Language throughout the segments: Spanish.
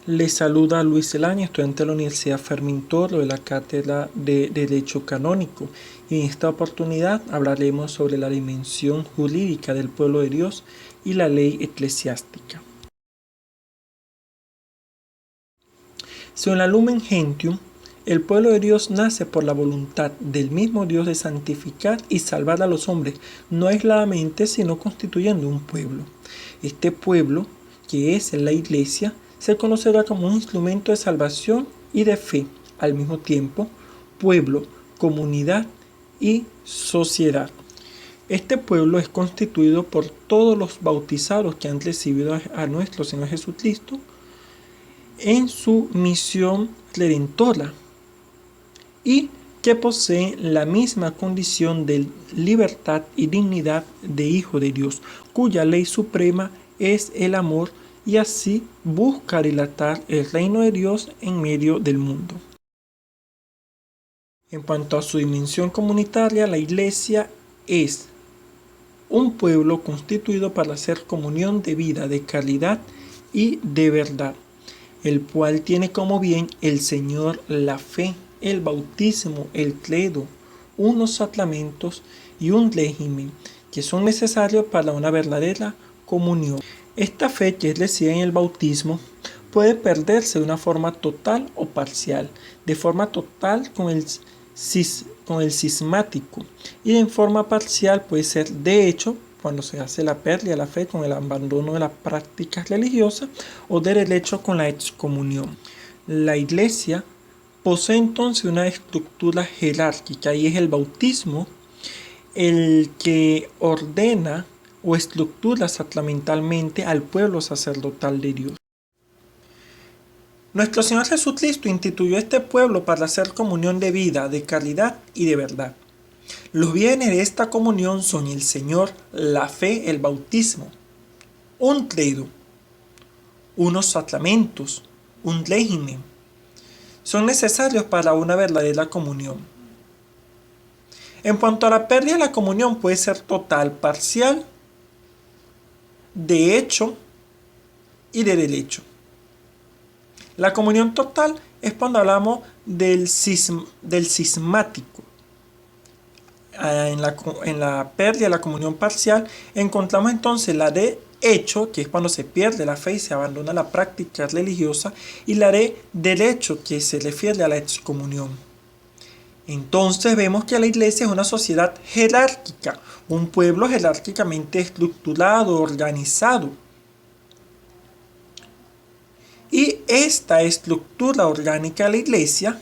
Les saluda Luis Elaña, estudiante de la Universidad Fermín Toro de la Cátedra de Derecho Canónico. Y en esta oportunidad hablaremos sobre la dimensión jurídica del pueblo de Dios y la ley eclesiástica. Según la Lumen Gentium, el pueblo de Dios nace por la voluntad del mismo Dios de santificar y salvar a los hombres, no aisladamente, sino constituyendo un pueblo. Este pueblo, que es la Iglesia, se conocerá como un instrumento de salvación y de fe, al mismo tiempo, pueblo, comunidad y sociedad. Este pueblo es constituido por todos los bautizados que han recibido a nuestro Señor Jesucristo en su misión redentora y que poseen la misma condición de libertad y dignidad de hijo de Dios, cuya ley suprema es el amor y así busca dilatar el reino de Dios en medio del mundo. En cuanto a su dimensión comunitaria, la Iglesia es un pueblo constituido para hacer comunión de vida, de caridad y de verdad, el cual tiene como bien el Señor la fe, el bautismo, el credo, unos sacramentos y un régimen que son necesarios para una verdadera comunión. Esta fe que es recibida en el bautismo puede perderse de una forma total o parcial, de forma total con el cismático y en forma parcial puede ser de hecho cuando se hace la pérdida de la fe con el abandono de las prácticas religiosas o de derecho con la excomunión. La Iglesia posee entonces una estructura jerárquica y es el bautismo el que ordena o estructura sacramentalmente al pueblo sacerdotal de Dios. Nuestro Señor Jesucristo instituyó este pueblo para hacer comunión de vida, de caridad y de verdad. Los bienes de esta comunión son el Señor, la fe, el bautismo, un credo, unos sacramentos, un régimen. Son necesarios para una verdadera comunión. En cuanto a la pérdida de la comunión, puede ser total, parcial, de hecho y de derecho. La comunión total es cuando hablamos del cismático. En la pérdida de la comunión parcial encontramos entonces la de hecho, que es cuando se pierde la fe y se abandona la práctica religiosa, y la de derecho, que se refiere a la excomunión. Entonces vemos que la Iglesia es una sociedad jerárquica, un pueblo jerárquicamente estructurado, organizado. Y esta estructura orgánica de la Iglesia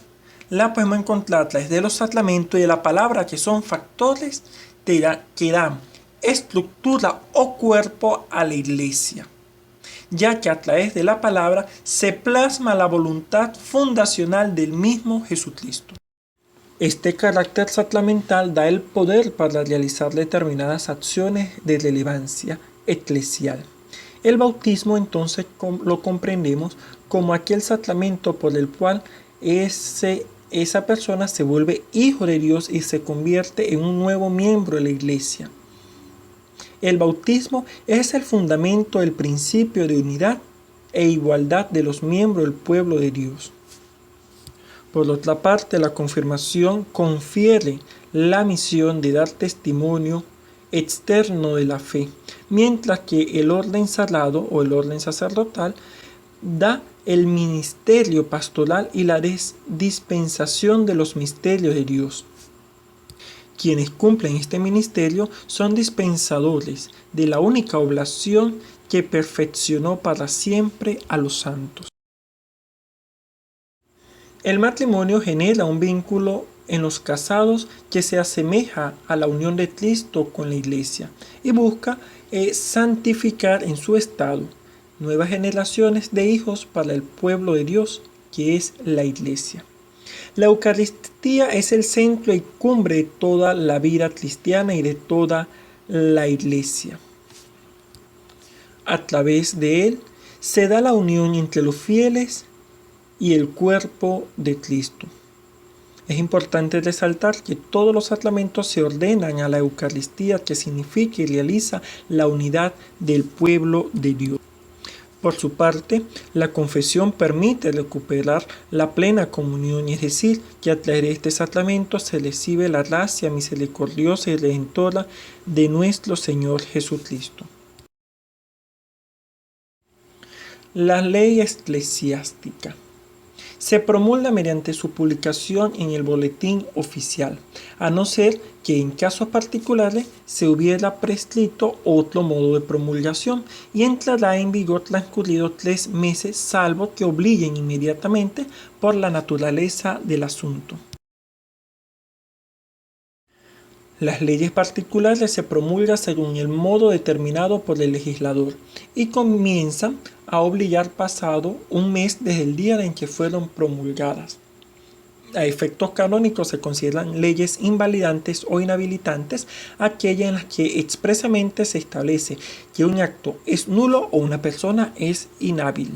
la podemos encontrar a través de los sacramentos y de la palabra, que son factores que dan estructura o cuerpo a la Iglesia, ya que a través de la palabra se plasma la voluntad fundacional del mismo Jesucristo. Este carácter sacramental da el poder para realizar determinadas acciones de relevancia eclesial. El bautismo entonces lo comprendemos como aquel sacramento por el cual esa persona se vuelve hijo de Dios y se convierte en un nuevo miembro de la Iglesia. El bautismo es el fundamento del principio de unidad e igualdad de los miembros del pueblo de Dios. Por otra parte, la confirmación confiere la misión de dar testimonio externo de la fe, mientras que el orden sagrado o el orden sacerdotal da el ministerio pastoral y la dispensación de los misterios de Dios. Quienes cumplen este ministerio son dispensadores de la única oblación que perfeccionó para siempre a los santos. El matrimonio genera un vínculo en los casados que se asemeja a la unión de Cristo con la Iglesia y busca santificar en su estado nuevas generaciones de hijos para el pueblo de Dios, que es la Iglesia. La Eucaristía es el centro y cumbre de toda la vida cristiana y de toda la Iglesia. A través de él se da la unión entre los fieles y el cuerpo de Cristo. Es importante resaltar que todos los sacramentos se ordenan a la Eucaristía, que significa y realiza la unidad del pueblo de Dios. Por su parte, la confesión permite recuperar la plena comunión, es decir, que a través de este sacramento se recibe la gracia misericordiosa y redentora de nuestro Señor Jesucristo. La ley eclesiástica se promulga mediante su publicación en el boletín oficial, a no ser que en casos particulares se hubiera prescrito otro modo de promulgación, y entrará en vigor transcurridos 3 meses, salvo que obliguen inmediatamente por la naturaleza del asunto. Las leyes particulares se promulgan según el modo determinado por el legislador y comienzan a obligar pasado un mes desde el día en que fueron promulgadas. A efectos canónicos se consideran leyes invalidantes o inhabilitantes aquellas en las que expresamente se establece que un acto es nulo o una persona es inhábil.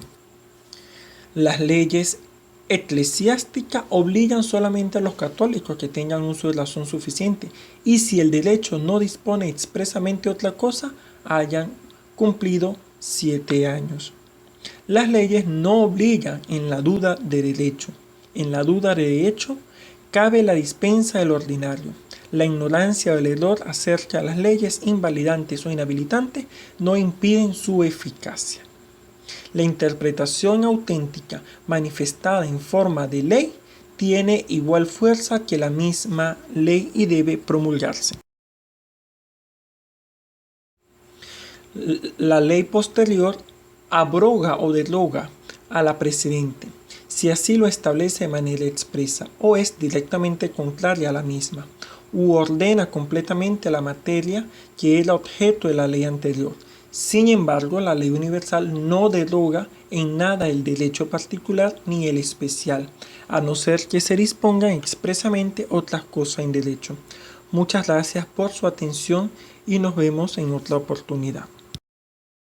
Las leyes eclesiásticas obligan solamente a los católicos que tengan uso de razón suficiente, y si el derecho no dispone expresamente otra cosa, hayan cumplido 7 años. Las leyes no obligan en la duda de derecho. En la duda de derecho cabe la dispensa del ordinario. La ignorancia o el error acerca de las leyes invalidantes o inhabilitantes no impiden su eficacia. La interpretación auténtica manifestada en forma de ley tiene igual fuerza que la misma ley y debe promulgarse. La ley posterior abroga o deroga a la precedente, si así lo establece de manera expresa o es directamente contraria a la misma, u ordena completamente la materia que era objeto de la ley anterior. Sin embargo, la ley universal no deroga en nada el derecho particular ni el especial, a no ser que se dispongan expresamente otras cosas en derecho. Muchas gracias por su atención y nos vemos en otra oportunidad.